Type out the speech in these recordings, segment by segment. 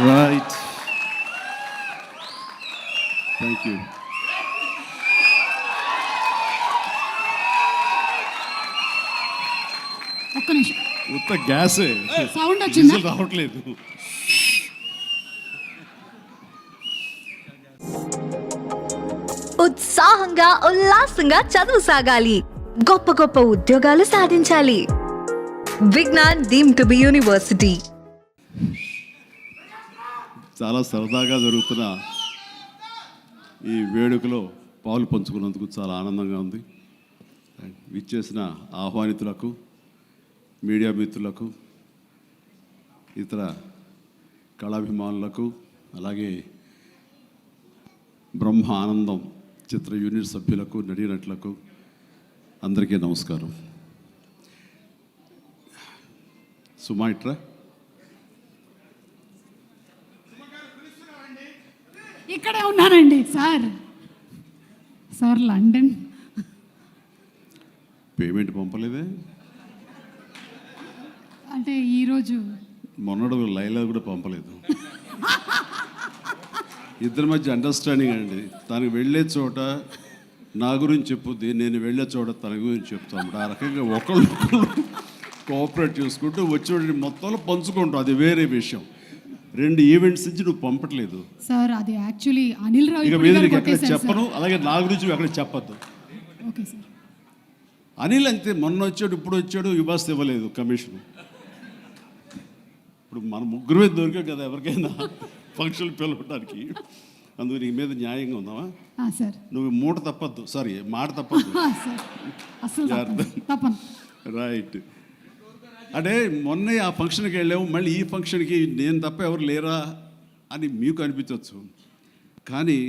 Right. Thank you. ఒక్క నిమిషం ఉత్త గ్యాసే సౌండ్ వచ్చిందా? డీజిల్ రావట్లేదు. ఉత్సాహంగా ఉల్లాసంగా చదువు సాగాలి, గొప్ప గొప్ప ఉద్యోగాలు సాధించాలి. Vignan deemed to be university. చాలా సరదాగా జరుగుతున్న ఈ వేడుకలో పాలు పంచుకున్నందుకు చాలా ఆనందంగా ఉంది. విచ్చేసిన ఆహ్వానితులకు, మీడియా మిత్రులకు, ఇతర కళాభిమానులకు, అలాగే బ్రహ్మ ఆనందం చిత్ర యూనిట్ సభ్యులకు, నటీనటులకు అందరికీ నమస్కారం. సుమా ఇట్రా. ఇక్కడే ఉన్నానండి సార్ లండన్. పేమెంట్ పంపలేదే? అంటే ఈరోజు మొన్నడు లైలా కూడా పంపలేదు. ఇద్దరి మధ్య అండర్స్టాండింగ్ అండి. తనకు వెళ్ళే చోట నా గురించి చెప్పుద్ది, నేను వెళ్ళే చోట తన గురించి చెప్తాము. ఆ రకంగా ఒకళ్ళు కోఆపరేట్ చేసుకుంటూ వచ్చి మొత్తంలో పంచుకుంటాం. అది వేరే విషయం. 2 ఈవెంట్స్ నుంచి నువ్వు పంపట్లేదు సార్. అది యాక్చువల్లీ అనిల్ రావు ఇక మీద ఎక్కడ చెప్పను, అలాగే నా గురించి ఎక్కడ చెప్పద్దు. Okay sir. అనిల్ అంతే, మొన్న వచ్చాడు, ఇప్పుడు వచ్చాడు, ఇవ్వాల్సి ఇవ్వలేదు కమిషన్. ఇప్పుడు మన ముగ్గురు దొరికాం కదా ఎవరికైనా ఫంక్షన్ పిలవడానికి. అందుకు నీ మీద న్యాయంగా ఉందామా సార్? నువ్వు మూట తప్పద్దు, సారీ మాట తప్పద్దు. రైట్. అంటే మొన్న ఆ ఫంక్షన్కి వెళ్ళాము, మళ్ళీ ఈ ఫంక్షన్కి నేను తప్ప ఎవరు లేరా అని మీకు అనిపించవచ్చు. కానీ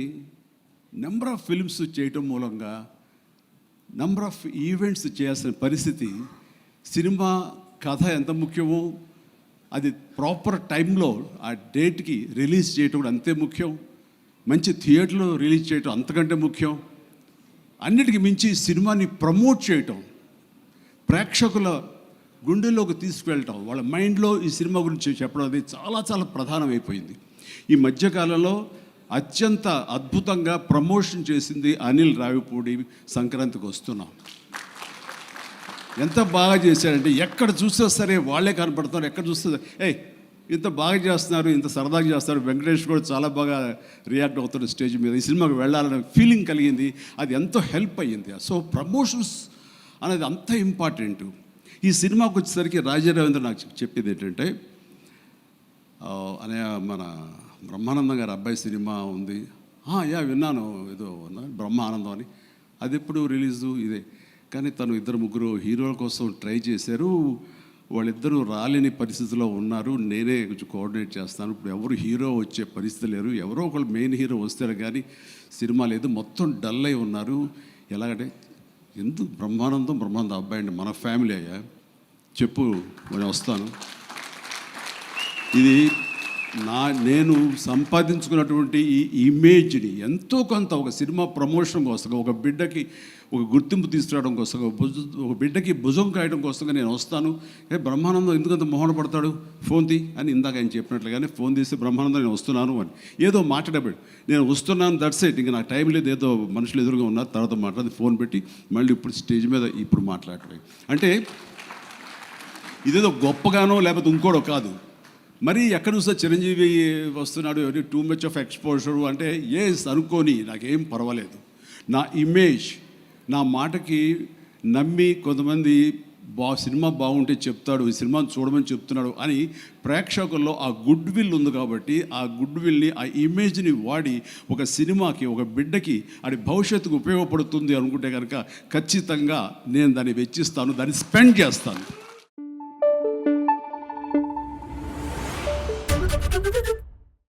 నెంబర్ ఆఫ్ ఫిల్మ్స్ చేయటం మూలంగా నెంబర్ ఆఫ్ ఈవెంట్స్ చేయాల్సిన పరిస్థితి, సినిమా కథ ఎంత ముఖ్యమో అది ప్రాపర్ టైంలో ఆ డేట్కి రిలీజ్ చేయటం కూడా అంతే ముఖ్యం. మంచి థియేటర్లో రిలీజ్ చేయటం అంతకంటే ముఖ్యం. అన్నిటికీ మించి సినిమాని ప్రమోట్ చేయటం, ప్రేక్షకుల గుండెల్లోకి తీసుకువెళ్ళటం, వాళ్ళ మైండ్లో ఈ సినిమా గురించి చెప్పడం అది చాలా చాలా ప్రధానమైపోయింది. ఈ మధ్యకాలంలో అత్యంత అద్భుతంగా ప్రమోషన్ చేసింది అనిల్ రావిపూడి. సంక్రాంతికి వస్తున్నాం, ఎంత బాగా చేశారంటే ఎక్కడ చూస్తే సరే వాళ్ళే కనపడుతున్నారు. ఎక్కడ చూస్తే ఇంత బాగా చేస్తున్నారు, ఇంత సరదాగా చేస్తారు. వెంకటేష్ కూడా చాలా బాగా రియాక్ట్ అవుతున్నారు స్టేజ్ మీద. ఈ సినిమాకి వెళ్ళాలనే ఫీలింగ్ కలిగింది. అది ఎంతో హెల్ప్ అయ్యింది. సో ప్రమోషన్స్ అనేది అంత ఇంపార్టెంట్. ఈ సినిమాకి వచ్చేసరికి రాజా రవీంద్ర నాకు చెప్పేది ఏంటంటే, అనే మన బ్రహ్మానందం గారి అబ్బాయి సినిమా ఉంది. విన్నాను, ఏదో బ్రహ్మ ఆనందం అని. అది ఎప్పుడు రిలీజు ఇదే. కానీ తను 2-3 హీరోల కోసం ట్రై చేశారు. వాళ్ళిద్దరూ రాలేని పరిస్థితిలో ఉన్నారు. నేనే కొంచెం కోఆర్డినేట్ చేస్తాను. ఇప్పుడు ఎవరు హీరో వచ్చే పరిస్థితి లేరు. ఎవరో ఒకళ్ళు మెయిన్ హీరో వస్తారు కానీ సినిమా లేదు. మొత్తం డల్ అయి ఉన్నారు. ఎలాగంటే ఎందుకు బ్రహ్మానందం అబ్బాయి అండి, మన ఫ్యామిలీ అయ్యా, చెప్పు నేను వస్తాను. ఇది నేను సంపాదించుకున్నటువంటి ఈ ఇమేజ్ని ఎంతో కొంత ఒక సినిమా ప్రమోషన్ కోసం, ఒక బిడ్డకి ఒక గుర్తింపు తీసుకురావడం కోసం, ఒక బిడ్డకి భుజం కాయడం కోసంగా నేను వస్తాను. బ్రహ్మానందం ఎందుకంత మొహన పడతాడు, ఫోన్ తీ అని ఇందాక ఆయన చెప్పినట్లుగానే ఫోన్ తీసి బ్రహ్మానందం నేను వస్తున్నాను అని ఏదో మాట్లాడబడి నేను వస్తున్నాను, దట్స్ ఇట్. ఇంకా నాకు టైం లేదు, ఏదో మనుషులు ఎదురుగా ఉన్నారు, తర్వాత మాట్లాడి ఫోన్ పెట్టి మళ్ళీ ఇప్పుడు స్టేజ్ మీద ఇప్పుడు మాట్లాడటం అంటే ఇదేదో గొప్పగానో లేకపోతే ఇంకోడో కాదు. మరి ఎక్కడ చూస్తే చిరంజీవి వస్తున్నాడు, టూ మచ్ ఆఫ్ ఎక్స్పోజర్ అంటే అనుకోని నాకేం పర్వాలేదు. నా ఇమేజ్, నా మాటకి నమ్మి కొంతమంది సినిమా బాగుంటే చెప్తాడు, ఈ సినిమాని చూడమని చెప్తున్నాడు అని ప్రేక్షకుల్లో ఆ గుడ్ విల్ ఉంది. కాబట్టి ఆ గుడ్ విల్ని, ఆ ఇమేజ్ని వాడి ఒక సినిమాకి, ఒక బిడ్డకి అది భవిష్యత్తుకు ఉపయోగపడుతుంది అనుకుంటే కనుక ఖచ్చితంగా నేను దాన్ని వెచ్చిస్తాను, దాన్ని స్పెండ్ చేస్తాను.